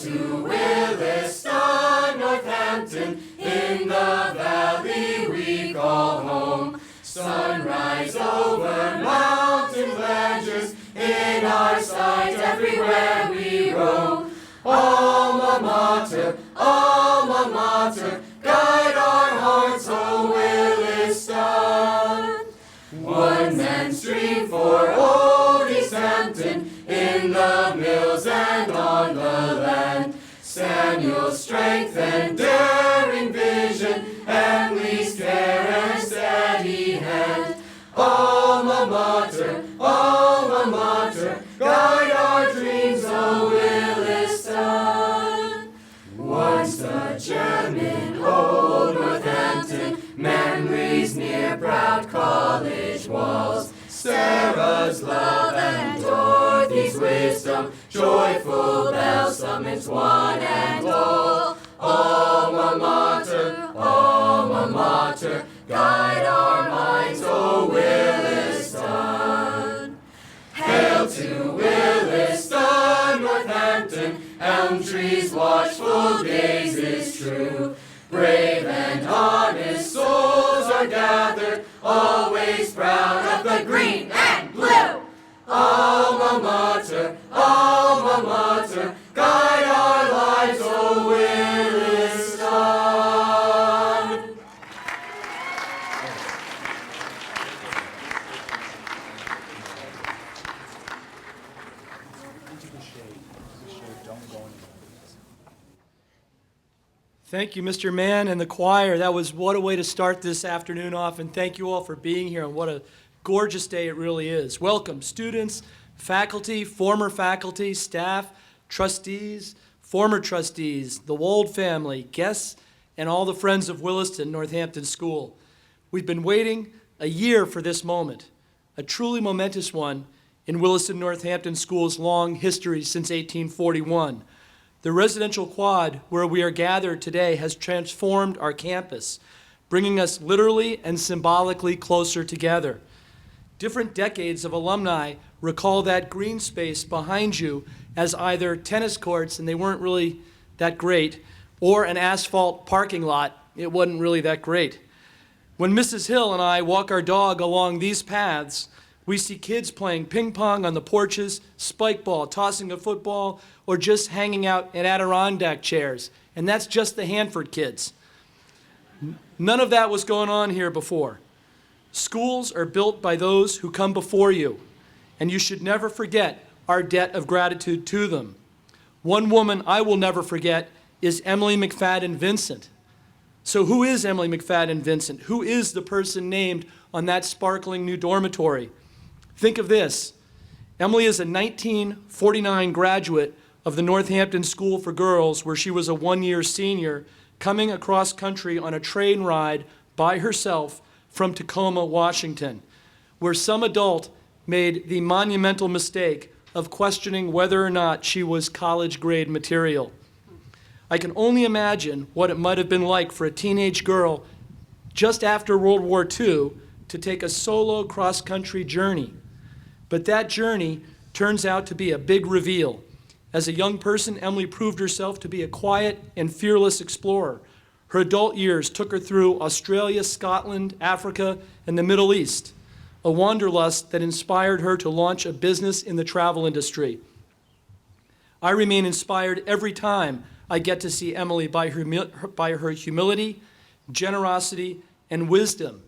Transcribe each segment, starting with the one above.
to Williston, Northampton, in the valley we call home. Sunrise over mountain ledges, in our sight everywhere we roam. Alma mater, guide our hearts, O Williston. One man's dream for old East Hampton, in the mills and on the land. Samuel's strength and daring vision, Emily's care and steady hand. Alma mater, guide our dreams, O Williston. Once a gem in old Northampton, memories near proud college walls. Sarah's love and Dorothy's wisdom, joyful bell summons one and all. Alma mater, guide our minds, O Williston. Hail to Williston, Northampton, elm trees watchful gaze is true. Brave and honest souls are gathered, always proud of the green and blue. Alma mater, guide our lives, O Williston. Thank you, Mr. Mann and the choir. What a way to start this afternoon off, and thank you all for being here, and what a gorgeous day it really is. Welcome, students, faculty, former faculty, staff, trustees, former trustees, the Wold family, guests, and all the friends of Williston Northampton School. We've been waiting a year for this moment, a truly momentous one in Williston Northampton School's long history since 1841. The residential quad where we are gathered today has transformed our campus, bringing us literally and symbolically closer together. Different decades of alumni recall that green space behind you as either tennis courts, and they weren't really that great, or an asphalt parking lot. It wasn't really that great. When Mrs. Hill and I walk our dog along these paths, we see kids playing ping pong on the porches, spike ball, tossing a football, or just hanging out in Adirondack chairs. And that's just the Hanford kids. None of that was going on here before. Schools are built by those who come before you, and you should never forget our debt of gratitude to them. One woman I will never forget is Emily McFadon Vincent. So who is Emily McFadon Vincent? Who is the person named on that sparkling new dormitory? Think of this. Emily is a 1949 graduate of the Northampton School for Girls, where she was a one-year senior, coming across country on a train ride by herself from Tacoma, Washington, where some adult made the monumental mistake of questioning whether or not she was college-grade material. I can only imagine what it might have been like for a teenage girl just after World War II to take a solo cross-country journey. But that journey turns out to be a big reveal. As a young person, Emily proved herself to be a quiet and fearless explorer. Her adult years took her through Australia, Scotland, Africa, and the Middle East, a wanderlust that inspired her to launch a business in the travel industry. I remain inspired every time I get to see Emily by her humility, generosity, and wisdom.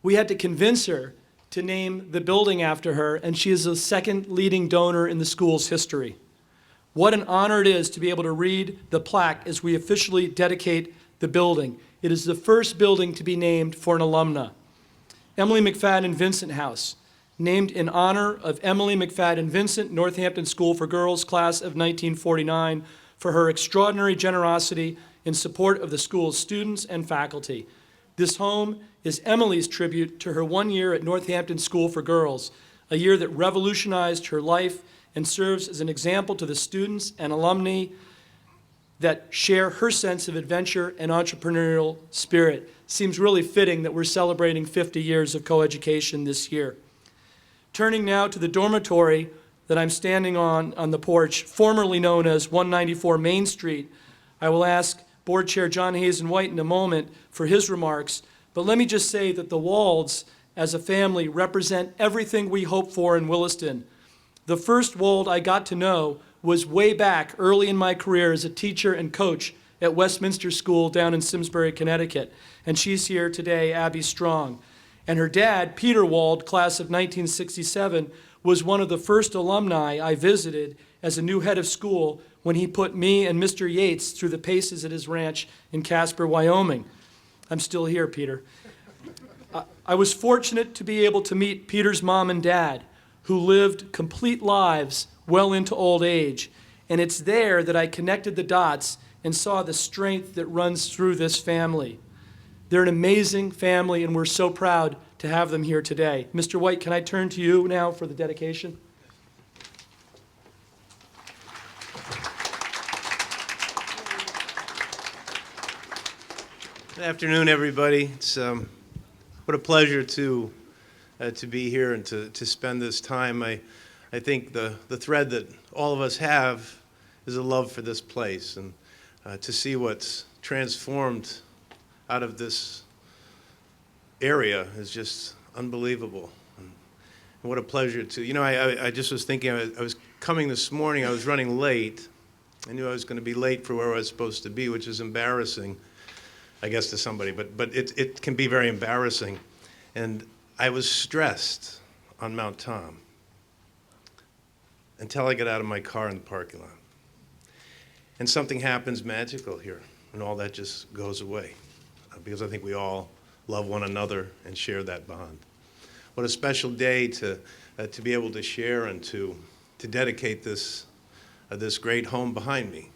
We had to convince her to name the building after her, and she is the second leading donor in the school's history. What an honor it is to be able to read the plaque as we officially dedicate the building. It is the first building to be named for an alumna. Emily McFadon Vincent House, named in honor of Emily McFadon Vincent, Northampton School for Girls, class of 1949, for her extraordinary generosity in support of the school's students and faculty. This home is Emily's tribute to her 1 year at Northampton School for Girls, a year that revolutionized her life and serves as an example to the students and alumni that share her sense of adventure and entrepreneurial spirit. Seems really fitting that we're celebrating 50 years of coeducation this year. Turning now to the dormitory that I'm standing on the porch, formerly known as 194 Main Street. I will ask Board Chair John Hazen White in a moment for his remarks, but let me just say that the Wolds, as a family, represent everything we hope for in Williston. The first Wold I got to know was way back early in my career as a teacher and coach at Westminster School down in Simsbury, Connecticut. And she's here today, Abby Strong. And her dad, Peter Wold, class of 1967, was one of the first alumni I visited as a new head of school when he put me and Mr. Yates through the paces at his ranch in Casper, Wyoming. I'm still here, Peter. I was fortunate to be able to meet Peter's mom and dad, who lived complete lives well into old age. And it's there that I connected the dots and saw the strength that runs through this family. They're an amazing family, and we're so proud to have them here today. Mr. White, can I turn to you now for the dedication? Good afternoon, everybody. It's what a pleasure to be here and to spend this time. I think the thread that all of us have is a love for this place, and to see what's transformed out of this area is just unbelievable. And what a pleasure to, I just was thinking, I was coming this morning, I was running late. I knew I was going to be late for where I was supposed to be, which is embarrassing, I guess, to somebody, but it can be very embarrassing. And I was stressed on Mount Tom until I got out of my car in the parking lot. And something happens magical here, and all that just goes away, because I think we all love one another and share that bond. What a special day to be able to share and to dedicate this great home behind me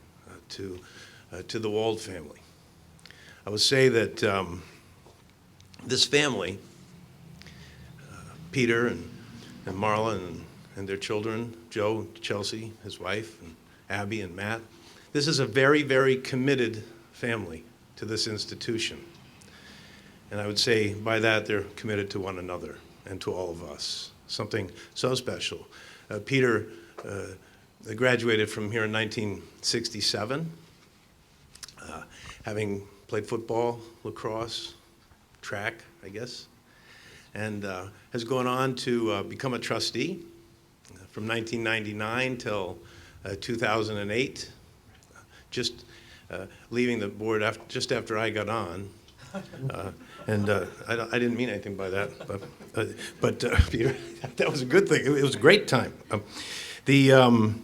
to the Wold family. I would say that this family, Peter and Marla and their children, Joe, Chelsea, his wife, and Abby and Matt, this is a very, very committed family to this institution. And I would say by that they're committed to one another and to all of us. Something so special. Peter graduated from here in 1967, having played football, lacrosse, track, I guess, and has gone on to become a trustee from 1999 till 2008, just leaving the board just after I got on. I didn't mean anything by that, but Peter, that was a good thing. It was a great time. Through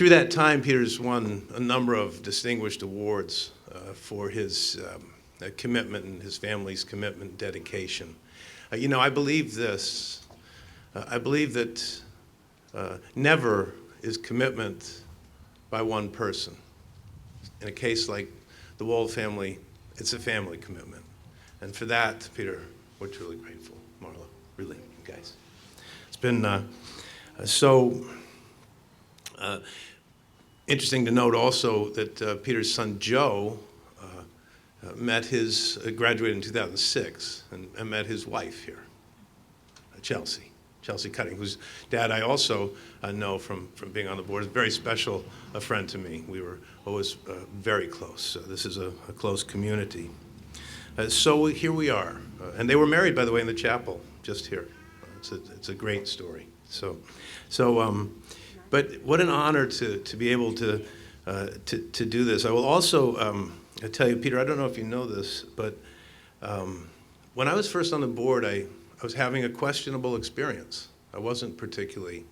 that time, Peter's won a number of distinguished awards for his commitment and his family's commitment and dedication. I believe this. I believe that never is commitment by one person. In a case like the Wold family, it's a family commitment. And for that, Peter, we're truly grateful. Marla, really, you guys. It's been so interesting to note also that Peter's son, Joe, graduated in 2006 and met his wife here, Chelsea Cutting, whose dad I also know from being on the board. Is a very special friend to me. We were always very close. This is a close community. So here we are. And they were married, by the way, in the chapel, just here. It's a great story. But what an honor to be able to do this. I will also tell you, Peter, I don't know if you know this, but when I was first on the board, I was having a questionable experience. I wasn't particularly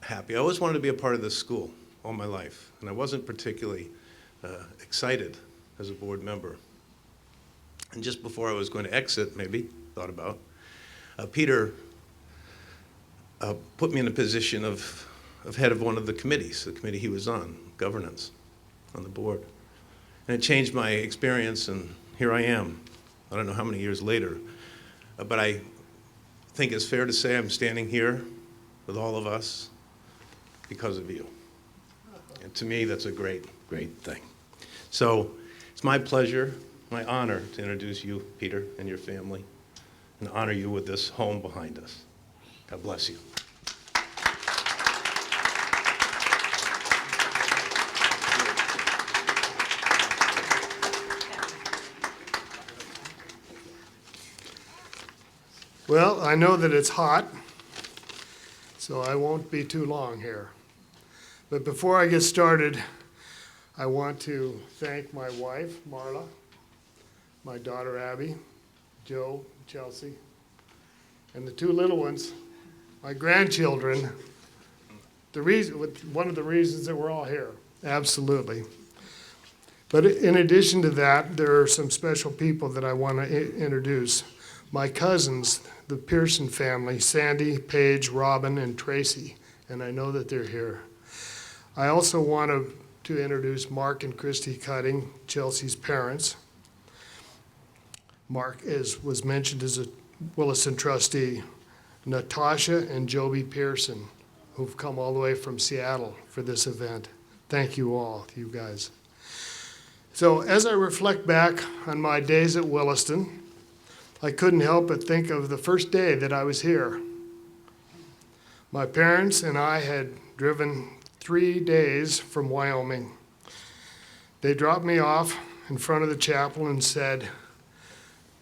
happy. I always wanted to be a part of this school all my life, and I wasn't particularly excited as a board member. And just before I was going to exit, maybe, thought about, Peter put me in a position of head of one of the committees, the committee he was on, governance, on the board. And it changed my experience, and here I am. I don't know how many years later, but I think it's fair to say I'm standing here with all of us because of you. And to me, that's a great, great thing. So it's my pleasure, my honor to introduce you, Peter, and your family, and honor you with this home behind us. God bless you. Well, I know that it's hot, so I won't be too long here. But before I get started, I want to thank my wife, Marla, my daughter, Abby, Joe, Chelsea, and the two little ones, my grandchildren. One of the reasons that we're all here, absolutely. But in addition to that, there are some special people that I want to introduce. My cousins, the Pearson family, Sandy, Paige, Robin, and Tracy, and I know that they're here. I also want to introduce Mark and Christy Cutting, Chelsea's parents. Mark was mentioned as a Williston trustee. Natasha and Joby Pearson, who've come all the way from Seattle for this event. Thank you all, you guys. So as I reflect back on my days at Williston, I couldn't help but think of the first day that I was here. My parents and I had driven 3 days from Wyoming. They dropped me off in front of the chapel and said,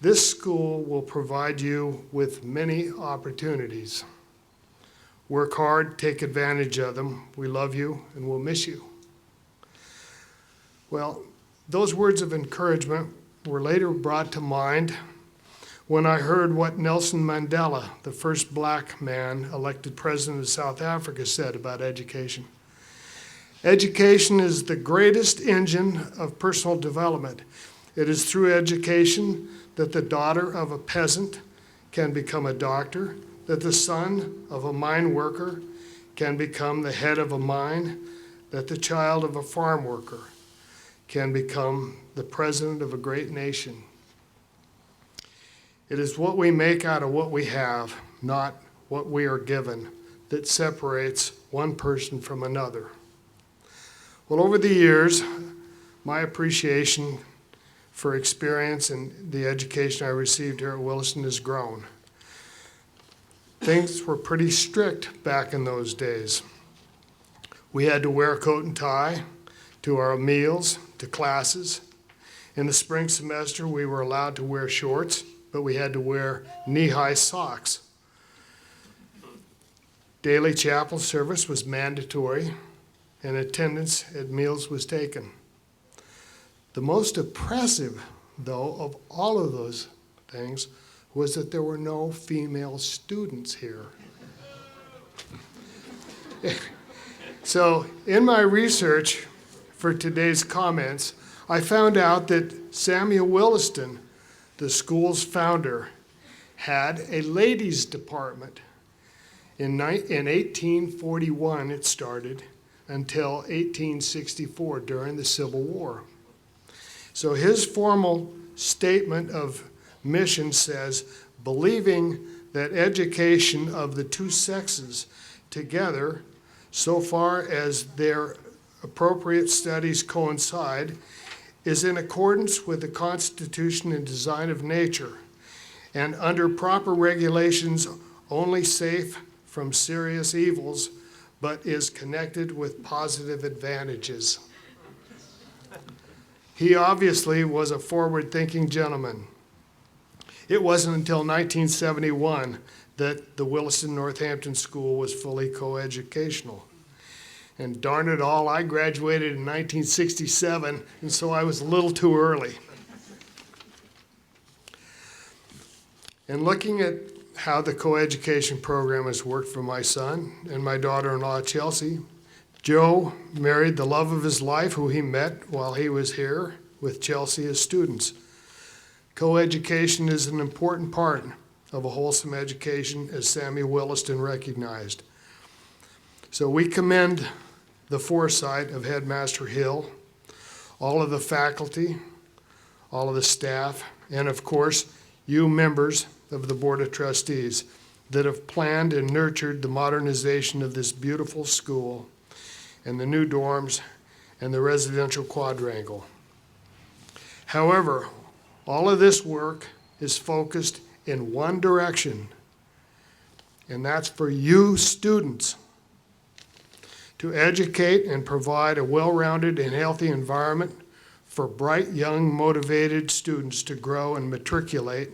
"This school will provide you with many opportunities. Work hard, take advantage of them. We love you and we'll miss you." Well, those words of encouragement were later brought to mind when I heard what Nelson Mandela, the first black man elected president of South Africa, said about education. Education is the greatest engine of personal development. It is through education that the daughter of a peasant can become a doctor, that the son of a mine worker can become the head of a mine, that the child of a farm worker can become the president of a great nation. It is what we make out of what we have, not what we are given, that separates one person from another. Well, over the years, my appreciation for experience and the education I received here at Williston has grown. Things were pretty strict back in those days. We had to wear a coat and tie to our meals, to classes. In the spring semester, we were allowed to wear shorts, but we had to wear knee-high socks. Daily chapel service was mandatory, and attendance at meals was taken. The most oppressive, though, of all of those things was that there were no female students here. So in my research for today's comments, I found out that Samuel Williston, the school's founder, had a ladies' department. In 1841 it started until 1864 during the Civil War. So his formal statement of mission says, "Believing that education of the two sexes together, so far as their appropriate studies coincide, is in accordance with the Constitution and design of nature, and under proper regulations only safe from serious evils, but is connected with positive advantages." He obviously was a forward-thinking gentleman. It wasn't until 1971 that the Williston Northampton School was fully coeducational. And darn it all, I graduated in 1967, and so I was a little too early. And looking at how the coeducation program has worked for my son and my daughter-in-law, Chelsea, Joe married the love of his life, who he met while he was here with Chelsea as students. Coeducation is an important part of a wholesome education, as Samuel Williston recognized. So we commend the foresight of Headmaster Hill, all of the faculty, all of the staff, and of course, you members of the Board of Trustees that have planned and nurtured the modernization of this beautiful school and the new dorms and the residential quadrangle. However, all of this work is focused in one direction, and that's for you students, to educate and provide a well-rounded and healthy environment for bright, young, motivated students to grow and matriculate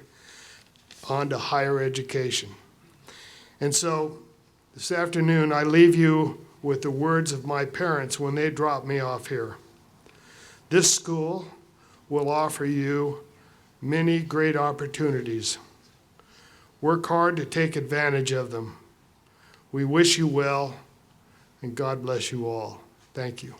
on to higher education. And so this afternoon, I leave you with the words of my parents when they dropped me off here. This school will offer you many great opportunities. Work hard to take advantage of them. We wish you well, and God bless you all. Thank you.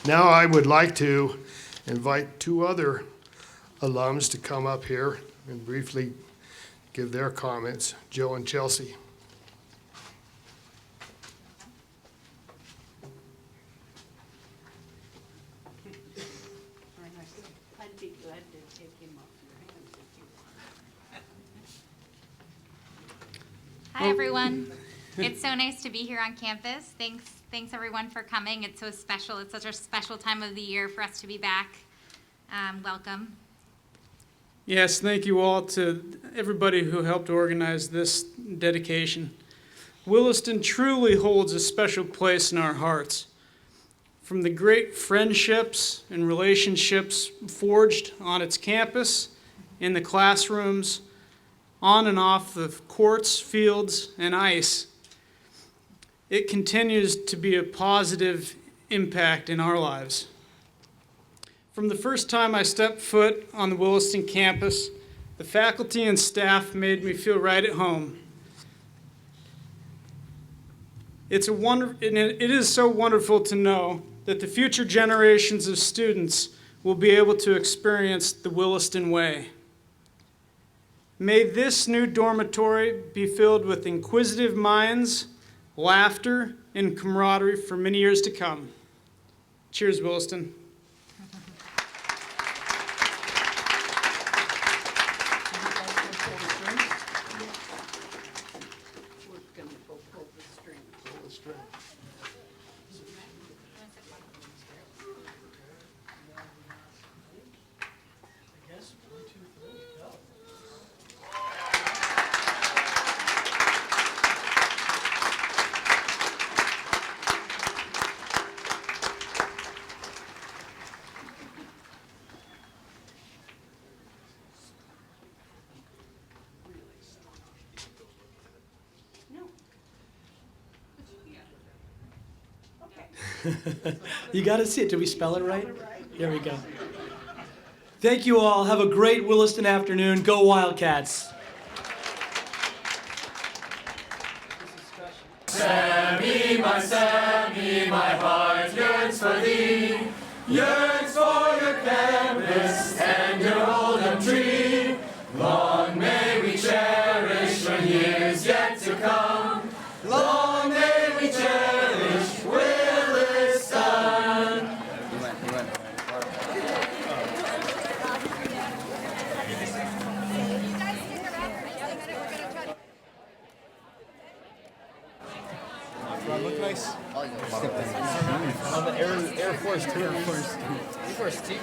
Now I would like to invite two other alums to come up here and briefly give their comments, Joe and Chelsea. I'd be glad to take him off your hands if you want. Hi, everyone. It's so nice to be here on campus. Thanks everyone for coming. It's so special. It's such a special time of the year for us to be back. Welcome. Yes, thank you all to everybody who helped organize this dedication. Williston truly holds a special place in our hearts. From the great friendships and relationships forged on its campus, in the classrooms, on and off the courts, fields, and ice, it continues to be a positive impact in our lives. From the first time I stepped foot on the Williston campus, the faculty and staff made me feel right at home. It is so wonderful to know that the future generations of students will be able to experience the Williston way. May this new dormitory be filled with inquisitive minds, laughter, and camaraderie for many years to come. Cheers, Williston. We're gonna go pull the string. You got to see it. Did we spell it right? Here we go. Thank you all. Have a great Williston afternoon. Go Wildcats. Sammy, my heart yearns for thee, yearns for your campus and your Oldham tree. Long may we cherish for years yet to come. Long may we cherish Williston. Look nice. On the Air Force 2. Air Force 2.